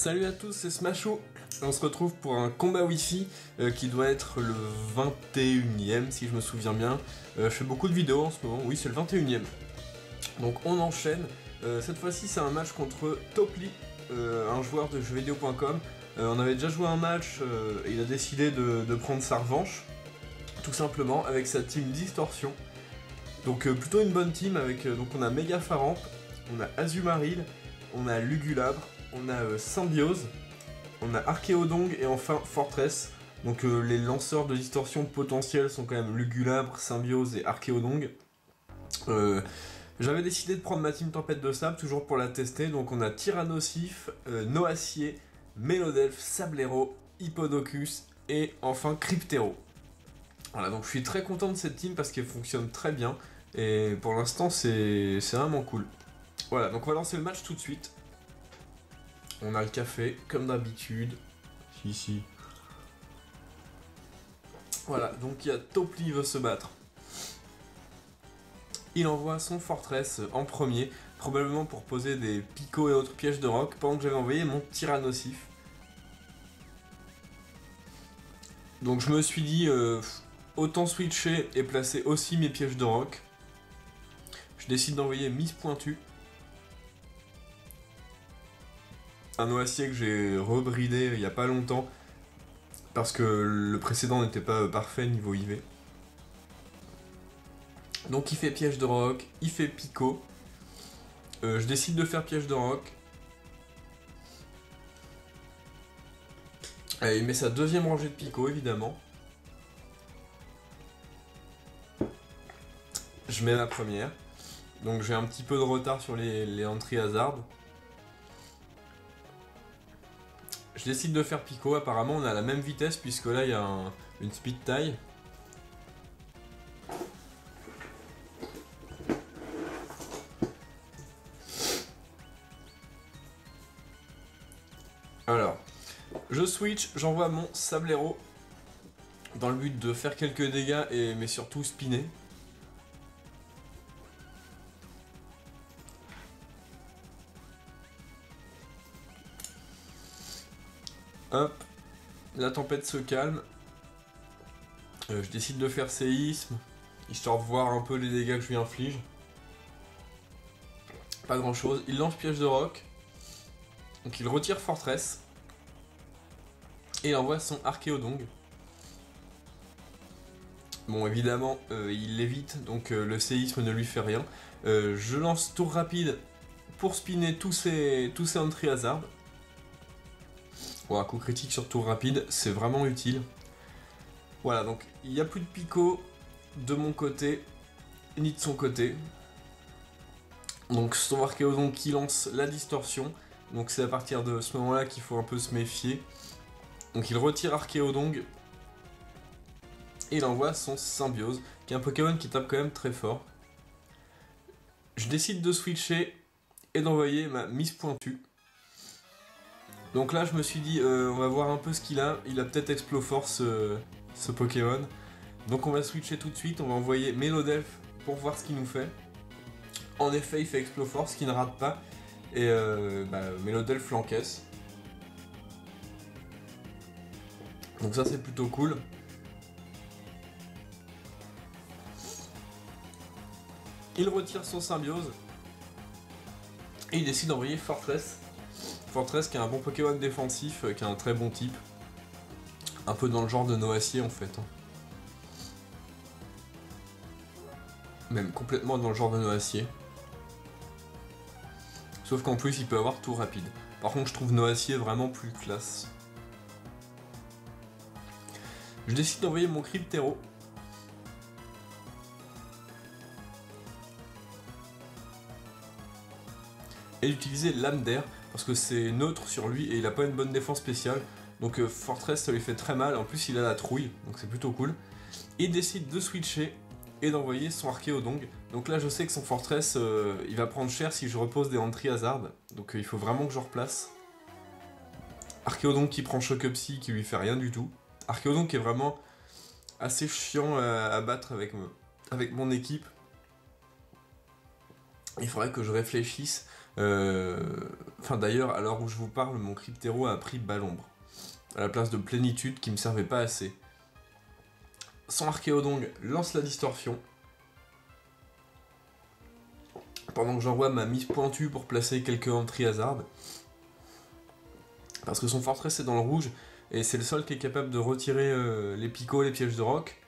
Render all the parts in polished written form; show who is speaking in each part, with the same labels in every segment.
Speaker 1: Salut à tous, c'est Smasho. On se retrouve pour un combat Wi-Fi qui doit être le 21ème si je me souviens bien. Je fais beaucoup de vidéos en ce moment, oui c'est le 21ème. Donc on enchaîne. Cette fois-ci c'est un match contre Topli, un joueur de jeuxvideo.com. On avait déjà joué un match et il a décidé de prendre sa revanche, tout simplement, avec sa team Distorsion. Donc plutôt une bonne team avec, donc on a Mega Faramp, on a Azumaril, on a Lugulabre, on a Symbiose, on a Archéodong et enfin Fortress. Donc les lanceurs de distorsion potentiels sont quand même Lugulabre, Symbiose et Archéodong. J'avais décidé de prendre ma team Tempête de Sable, toujours pour la tester. Donc on a Tyrannosif, Noacier, Mélodelphe, Sablero, Hippodocus et enfin Cryptero. Voilà, donc je suis très content de cette team parce qu'elle fonctionne très bien. Et pour l'instant c'est vraiment cool. Voilà, donc on va lancer le match tout de suite. On a le café, comme d'habitude. Si. Voilà, donc il y a Topli veut se battre. Il envoie son Fortress en premier, probablement pour poser des picots et autres pièges de roc, pendant que j'avais envoyé mon Tyrannosif. Donc je me suis dit, autant switcher et placer aussi mes pièges de roc. Je décide d'envoyer Mise Pointue. Un Noacier que j'ai rebridé il y a pas longtemps parce que le précédent n'était pas parfait niveau IV. Donc il fait piège de roc, il fait picot. Je décide de faire piège de roc. Il met sa deuxième rangée de picot évidemment. Je mets la première. Donc j'ai un petit peu de retard sur les entries hasard. Je décide de faire picot, apparemment on a la même vitesse puisque là il y a une speed tie. Alors, je switch, j'envoie mon Sablero dans le but de faire quelques dégâts mais surtout spinner. Hop, la tempête se calme. Je décide de faire séisme, histoire de voir un peu les dégâts que je lui inflige. Pas grand chose. Il lance piège de roc. Donc il retire Fortress. Et il envoie son Archéodong. Bon évidemment il l'évite, donc le séisme ne lui fait rien. Je lance tour rapide pour spinner tous ces entries hasard. Voilà, coup critique sur tour rapide, c'est vraiment utile. Voilà, donc il n'y a plus de picot de mon côté, ni de son côté. Donc son Archéodong qui lance la distorsion. Donc c'est à partir de ce moment-là qu'il faut un peu se méfier. Donc il retire Archéodong. Et il envoie son Symbiose, qui est un Pokémon qui tape quand même très fort. Je décide de switcher et d'envoyer ma Mise Pointue. Donc là je me suis dit, on va voir un peu ce qu'il a. Il a peut-être Exploforce ce Pokémon. Donc on va switcher tout de suite, on va envoyer Mélodelphe pour voir ce qu'il nous fait. En effet il fait Exploforce, qui ne rate pas. Et Mélodelphe l'encaisse. Donc ça c'est plutôt cool. Il retire son Symbiose. Et il décide d'envoyer Fortress. Fortress qui est un bon Pokémon défensif, qui a un très bon type. Un peu dans le genre de Noacier en fait. Même complètement dans le genre de Noacier. Sauf qu'en plus il peut avoir tout rapide. Par contre je trouve Noacier vraiment plus classe. Je décide d'envoyer mon Cryptero. Et d'utiliser Lame d'air parce que c'est neutre sur lui et il a pas une bonne défense spéciale. Donc Fortress ça lui fait très mal, en plus il a la trouille, donc c'est plutôt cool. Il décide de switcher et d'envoyer son Archéodong. Donc là je sais que son Fortress il va prendre cher si je repose des entries hasard. Donc il faut vraiment que je replace. Archéodong qui prend Choc Psy qui lui fait rien du tout. Archéodong qui est vraiment assez chiant à battre avec mon équipe. Il faudrait que je réfléchisse. Enfin d'ailleurs, à l'heure où je vous parle, mon Cryptero a pris Balombre, à la place de Plénitude qui me servait pas assez. Son Archéodong lance la distorsion. Pendant que j'envoie ma mise pointue pour placer quelques entrées hasard. Parce que son forteresse est dans le rouge, et c'est le seul qui est capable de retirer les picots, les pièges de roc.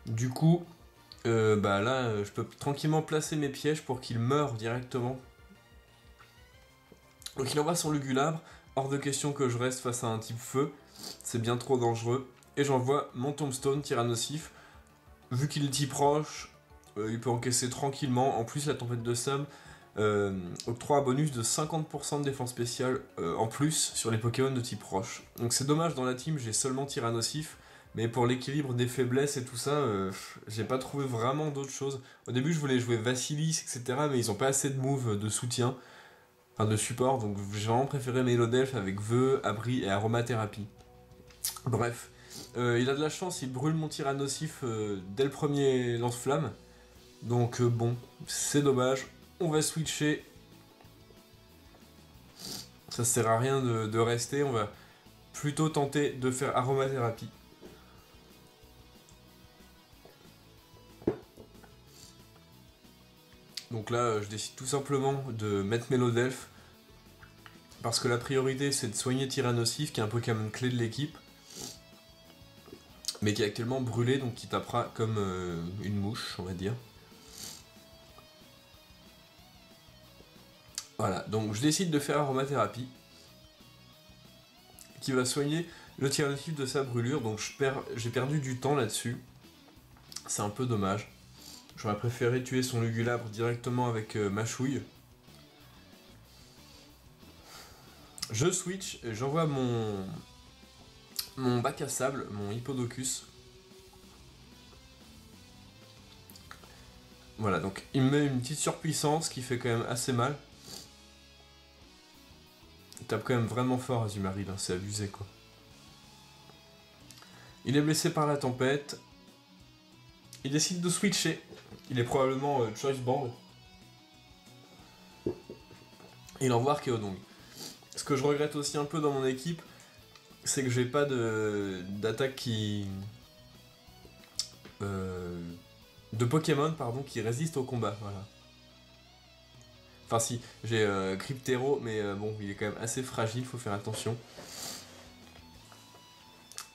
Speaker 1: Du coup, bah là, je peux tranquillement placer mes pièges pour qu'il meure directement. Donc il envoie son Lugulabre, hors de question que je reste face à un type feu, c'est bien trop dangereux. Et j'envoie mon Tombstone Tyrannosif, vu qu'il est type roche, il peut encaisser tranquillement. En plus la tempête de sable octroie un bonus de 50% de défense spéciale en plus sur les Pokémon de type roche. Donc c'est dommage, dans la team j'ai seulement Tyrannosif, mais pour l'équilibre des faiblesses et tout ça, j'ai pas trouvé vraiment d'autres choses. Au début je voulais jouer Vassilis, etc., mais ils ont pas assez de moves de soutien. Enfin de support, donc j'ai vraiment préféré Mélodelph avec Vœux, Abri et Aromathérapie. Bref, il a de la chance, il brûle mon Tyrannosif dès le premier lance-flamme. Donc bon, c'est dommage. On va switcher. Ça sert à rien de rester, on va plutôt tenter de faire Aromathérapie. Donc là, je décide tout simplement de mettre Mélodelph. Parce que la priorité, c'est de soigner Tyrannosif, qui est un Pokémon clé de l'équipe. Mais qui est actuellement brûlé, donc qui tapera comme une mouche, on va dire. Voilà, donc je décide de faire Aromathérapie. Qui va soigner le Tyrannosif de sa brûlure, donc j'ai perdu du temps là-dessus. C'est un peu dommage. J'aurais préféré tuer son Lugulabre directement avec ma chouille. Je switch, j'envoie mon bac à sable, mon Hippodocus. Voilà, donc il me met une petite surpuissance qui fait quand même assez mal. Il tape quand même vraiment fort Azumarill, hein, c'est abusé quoi. Il est blessé par la tempête. Il décide de switcher. Il est probablement Choice Band. Il envoie Archéodong. Ce que je regrette aussi un peu dans mon équipe, c'est que j'ai pas d'attaque qui... de Pokémon, pardon, qui résiste au combat, voilà. Enfin si, j'ai Cryptero, mais bon, il est quand même assez fragile, faut faire attention.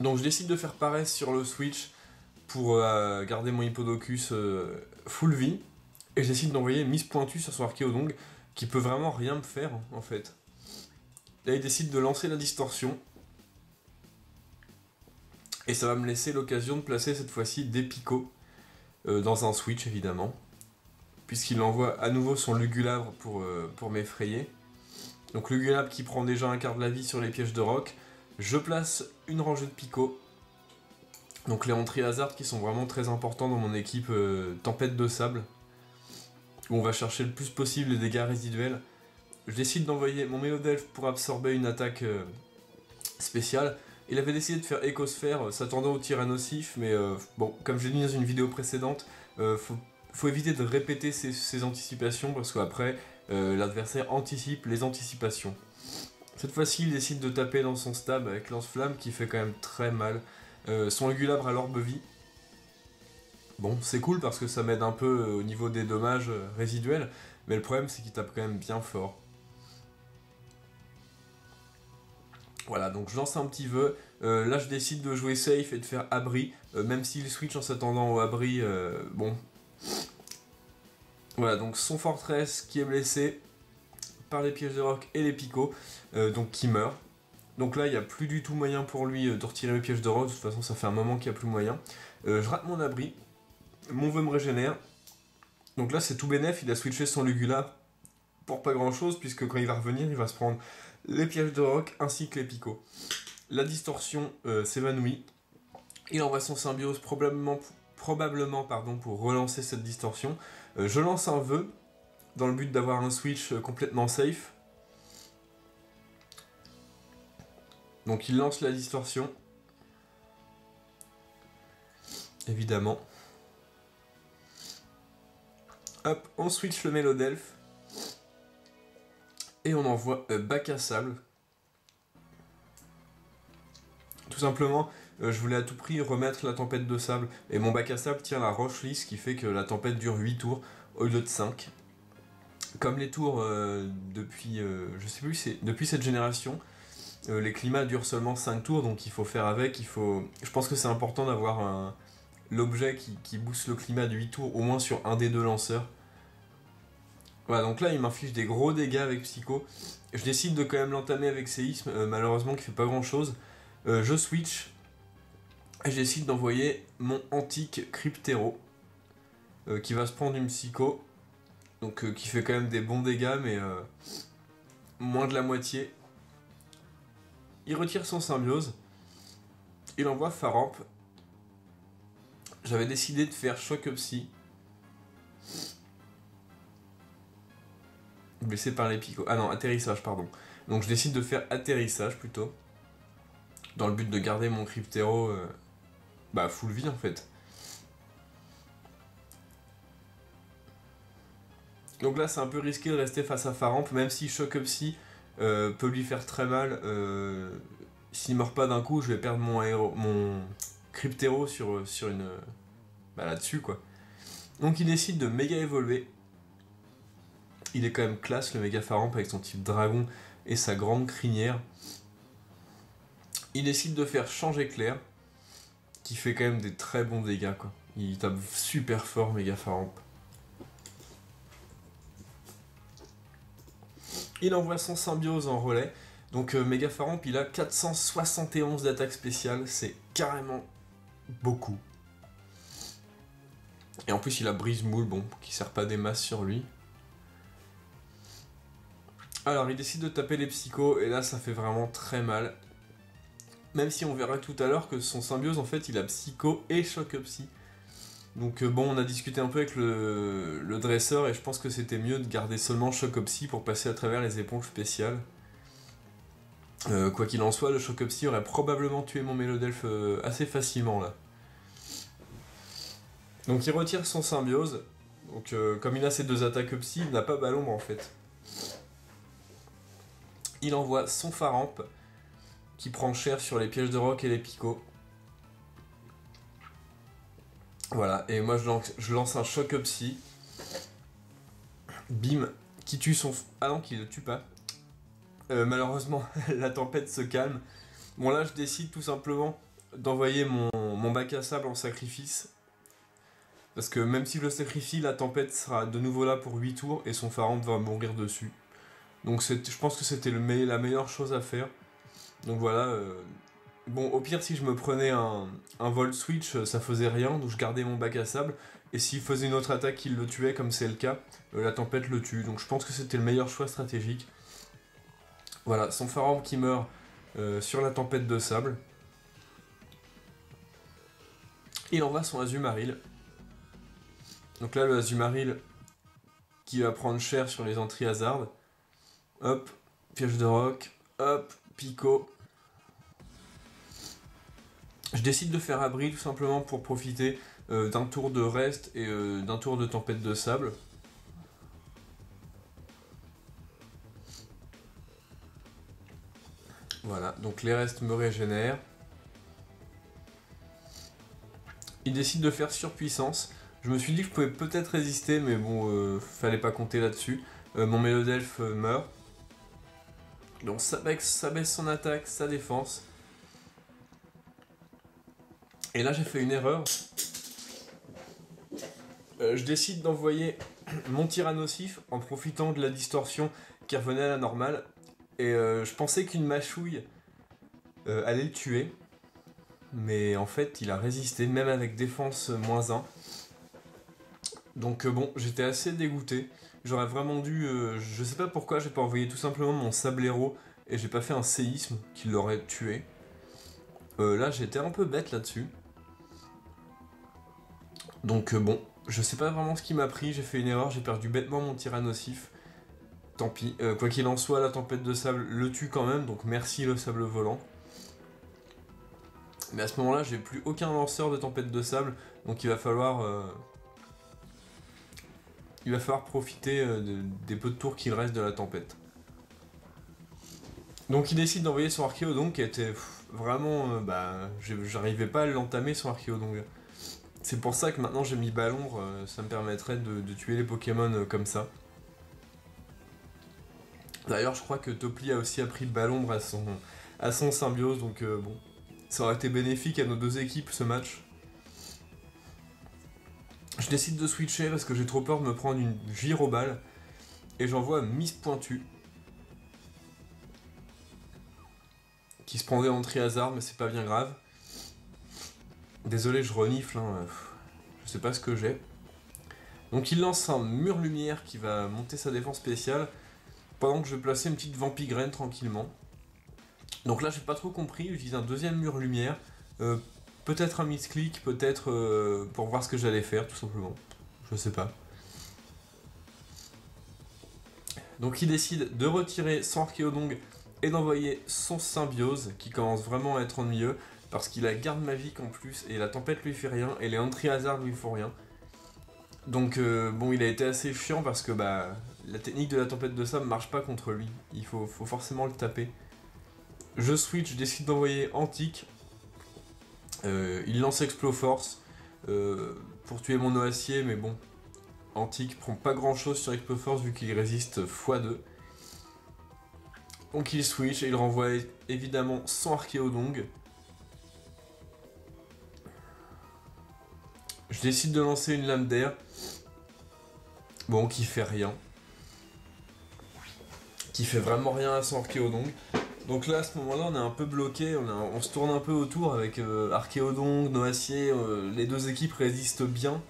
Speaker 1: Donc je décide de faire paresse sur le switch pour garder mon Hippodocus full vie. Et je décide d'envoyer Mise Pointue sur son Archéodong, qui peut vraiment rien me faire, en fait. Là, il décide de lancer la distorsion. Et ça va me laisser l'occasion de placer cette fois-ci des picots dans un switch, évidemment. Puisqu'il envoie à nouveau son Lugulabre pour m'effrayer. Donc Lugulabre qui prend déjà un quart de la vie sur les pièges de roc. Je place une rangée de picots. Donc les entrées hasard qui sont vraiment très importants dans mon équipe Tempête de Sable. Où on va chercher le plus possible les dégâts résiduels. Je décide d'envoyer mon Mélodelph pour absorber une attaque spéciale. Il avait décidé de faire Écosphère, s'attendant au Tyrannosif, mais bon, comme je l'ai dit dans une vidéo précédente, faut éviter de répéter ces anticipations, parce qu'après, l'adversaire anticipe les anticipations. Cette fois-ci, il décide de taper dans son stab avec Lance-Flamme, qui fait quand même très mal. Son Lugulabre à l'orbe-vie. Bon, c'est cool parce que ça m'aide un peu au niveau des dommages résiduels, mais le problème c'est qu'il tape quand même bien fort. Voilà, donc je lance un petit vœu. Là, je décide de jouer safe et de faire abri, même s'il switch en s'attendant au abri. Bon. Voilà, donc son forteresse qui est blessé par les pièges de roc et les picots, donc qui meurt. Donc là, il n'y a plus du tout moyen pour lui de retirer les pièges de roc. De toute façon, ça fait un moment qu'il n'y a plus moyen. Je rate mon abri. Mon vœu me régénère. Donc là, c'est tout bénef. Il a switché son Lugulabre pour pas grand chose, puisque quand il va revenir, il va se prendre les pièges de roc ainsi que les picots. La distorsion s'évanouit. Il envoie son symbiose probablement pour relancer cette distorsion. Je lance un vœu dans le but d'avoir un switch complètement safe. Donc il lance la distorsion. Évidemment. Hop, on switch le Mélodelph. Et on envoie bac à sable. Tout simplement, je voulais à tout prix remettre la tempête de sable. Et mon bac à sable tient la roche lisse, ce qui fait que la tempête dure 8 tours au lieu de 5. Comme les tours depuis, je sais plus, c'est depuis cette génération, les climats durent seulement 5 tours, donc il faut faire avec. Je pense que c'est important d'avoir l'objet qui booste le climat de 8 tours, au moins sur un des deux lanceurs. Voilà, donc là il m'inflige des gros dégâts avec Psycho. Je décide de quand même l'entamer avec Séisme, malheureusement qui fait pas grand chose. Je switch et je décide d'envoyer mon antique Cryptero qui va se prendre une Psycho, donc qui fait quand même des bons dégâts, mais moins de la moitié. Il retire son symbiose, il envoie Faramp. J'avais décidé de faire Choc Psy. Blessé par les picots. Ah non, atterrissage, pardon. Donc je décide de faire atterrissage plutôt. Dans le but de garder mon Cryptero full vie en fait. Donc là c'est un peu risqué de rester face à Faramp, même si Choc Psy peut lui faire très mal. S'il meurt pas d'un coup, je vais perdre mon Cryptero sur une... là-dessus quoi. Donc il décide de méga évoluer. Il est quand même classe le méga Faramp avec son type dragon et sa grande crinière. Il décide de faire Change Éclair, qui fait quand même des très bons dégâts quoi. Il tape super fort méga Faramp. Il envoie son symbiose en relais. Donc méga Faramp il a 471 d'attaque spéciale, c'est carrément beaucoup. Et en plus il a brise moule, bon, qui sert pas des masses sur lui. Alors il décide de taper les psychos et là ça fait vraiment très mal. Même si on verra tout à l'heure que son symbiose en fait il a psycho et choc psy. Donc bon on a discuté un peu avec le dresseur et je pense que c'était mieux de garder seulement choc psy pour passer à travers les éponges spéciales. Quoi qu'il en soit, le choc psy aurait probablement tué mon Mélodelphe assez facilement là. Donc il retire son symbiose. Donc comme il a ses deux attaques psy, il n'a pas Balombre en fait. Il envoie son Faramp qui prend cher sur les pièges de roc et les picots. Voilà, et moi je lance un choc psy. Bim, qui tue son... Ah non, qui le tue pas. Malheureusement, la tempête se calme. Bon là, je décide tout simplement d'envoyer mon bac à sable en sacrifice. Parce que même si je le sacrifie, la tempête sera de nouveau là pour 8 tours et son Faramp va mourir dessus. Donc je pense que c'était la meilleure chose à faire. Donc voilà. Bon, au pire, si je me prenais un Volt Switch, ça faisait rien, donc je gardais mon bac à sable. Et s'il faisait une autre attaque qui le tuait, comme c'est le cas, la tempête le tue. Donc je pense que c'était le meilleur choix stratégique. Voilà, son Faramp qui meurt sur la tempête de sable. Il envoie son Azumarill. Donc là, le Azumarill qui va prendre cher sur les entrées hasard. Hop, piège de roc, hop, Pico. Je décide de faire abri tout simplement pour profiter d'un tour de reste et d'un tour de tempête de sable. Voilà, donc les restes me régénèrent. Il décide de faire surpuissance. Je me suis dit que je pouvais peut-être résister, mais bon, fallait pas compter là-dessus. Mon Mélodelphe meurt. Donc ça baisse son attaque, sa défense. Et là j'ai fait une erreur. Je décide d'envoyer mon Tyrannosif en profitant de la distorsion qui revenait à la normale. Et je pensais qu'une mâchouille allait le tuer. Mais en fait il a résisté, même avec défense -1. Donc bon, j'étais assez dégoûté. J'aurais vraiment dû... je sais pas pourquoi j'ai pas envoyé tout simplement mon Sablero et j'ai pas fait un séisme qui l'aurait tué. Là j'étais un peu bête là-dessus. Donc bon, je sais pas vraiment ce qui m'a pris, j'ai fait une erreur, j'ai perdu bêtement mon Tyrannosif. Tant pis, quoi qu'il en soit, la tempête de sable le tue quand même, donc merci le sable volant. Mais à ce moment-là, j'ai plus aucun lanceur de tempête de sable, donc il va falloir profiter des peu de tours qu'il reste de la tempête. Donc il décide d'envoyer son Archéodon qui était vraiment... j'arrivais pas à l'entamer son Archéodon. C'est pour ça que maintenant j'ai mis Balombre, ça me permettrait de tuer les Pokémon comme ça. D'ailleurs je crois que Topli a aussi appris Balombre à son Symbiose, donc bon, ça aurait été bénéfique à nos deux équipes ce match. Je décide de switcher parce que j'ai trop peur de me prendre une Gyroballe, et j'envoie Miss Pointu, qui se prendrait en Triazard, mais c'est pas bien grave. Désolé, je renifle, hein. Je sais pas ce que j'ai. Donc il lance un mur lumière qui va monter sa défense spéciale, pendant que je vais placer une petite Vampigraine tranquillement. Donc là j'ai pas trop compris, j'utilise un deuxième mur lumière, peut-être un misclick, peut-être pour voir ce que j'allais faire tout simplement, je sais pas. Donc il décide de retirer son Archéodong et d'envoyer son Symbiose, qui commence vraiment à être ennuyeux, parce qu'il a garde magique en plus, et la tempête lui fait rien, et les Entry-Hazard lui font rien. Donc bon, il a été assez chiant parce que la technique de la tempête de sable marche pas contre lui, il faut forcément le taper. Je switch, je décide d'envoyer Antique, il lance Exploforce pour tuer mon Noacier, mais bon, Antique prend pas grand chose sur Exploforce vu qu'il résiste x2. Donc il switch et il renvoie évidemment son Archéodong. Je décide de lancer une lame d'air. Bon, qui fait rien. Qui fait vraiment rien à son Archéodong. Donc là, à ce moment-là, on est un peu bloqué. On se tourne un peu autour avec Archéodong, Noacier. Les deux équipes résistent bien.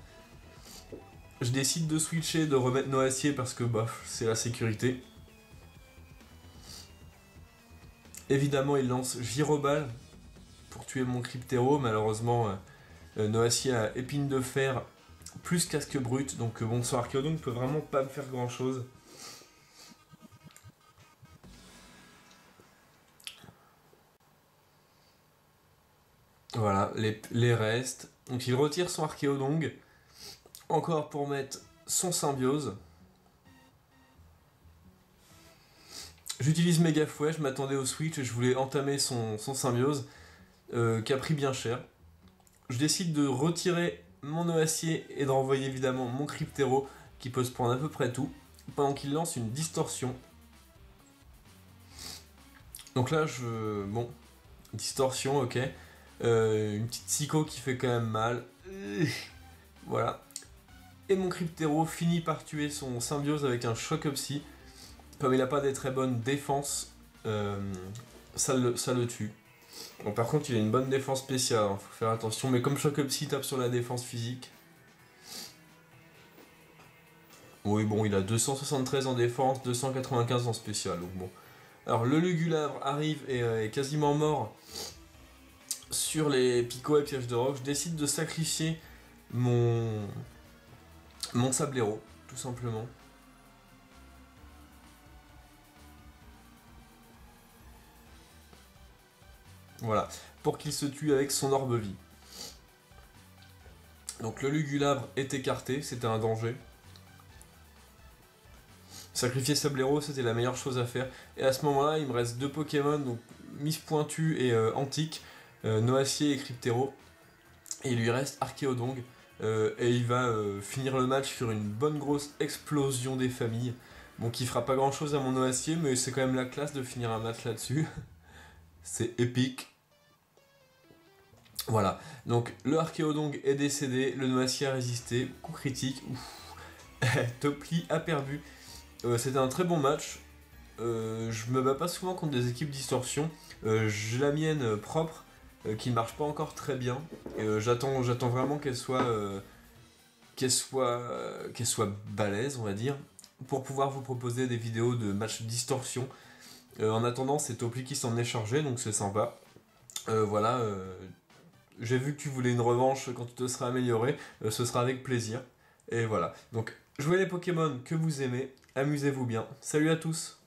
Speaker 1: Je décide de switcher, de remettre Noacier parce que c'est la sécurité. Évidemment, il lance Gyroballe pour tuer mon Cryptero. Malheureusement, Noacier a épine de fer plus casque brut. Donc bon, son Archéodong ne peut vraiment pas me faire grand chose. Voilà, les restes. Donc il retire son Archéodong. Encore pour mettre son Symbiose. J'utilise Méga Fouet, je m'attendais au switch et je voulais entamer son Symbiose, qui a pris bien cher. Je décide de retirer mon Noacier et de renvoyer évidemment mon Cryptero, qui peut se prendre à peu près tout, pendant qu'il lance une distorsion. Donc là, bon, distorsion, ok. Une petite psycho qui fait quand même mal. Voilà. Et mon Cryptero finit par tuer son Symbiose avec un Choc Psy. Comme il n'a pas des très bonnes défenses, ça le tue. Bon, par contre, il a une bonne défense spéciale, hein, faut faire attention. Mais comme Choc Psy tape sur la défense physique. Oui, bon, il a 273 en défense, 295 en spécial. Donc bon. Alors, le Lugulabre arrive et est quasiment mort sur les picots et pièges de roc. Je décide de sacrifier mon Sablero, tout simplement. Voilà, pour qu'il se tue avec son orbe-vie. Donc le Lugulabre est écarté, c'était un danger. Sacrifier Sablero, c'était la meilleure chose à faire. Et à ce moment-là, il me reste deux Pokémon, donc Miss Pointu et Antique, Noacier et Cryptero. Et il lui reste Archéodong. Et il va finir le match sur une bonne grosse explosion des familles. Bon, qui fera pas grand chose à mon Noacier, mais c'est quand même la classe de finir un match là-dessus. C'est épique. Voilà, donc le Archéodong est décédé, le Noacier a résisté, coup critique, Topli a perdu. C'était un très bon match, je me bats pas souvent contre des équipes distorsion, j'ai la mienne propre, qui ne marche pas encore très bien, j'attends vraiment qu'elle soit balèze, on va dire, pour pouvoir vous proposer des vidéos de matchs distorsion. En attendant, c'est Topli qui s'en est chargé, donc c'est sympa. Voilà, j'ai vu que tu voulais une revanche quand tu te seras amélioré, ce sera avec plaisir. Et voilà, donc jouez les Pokémon que vous aimez, amusez-vous bien. Salut à tous!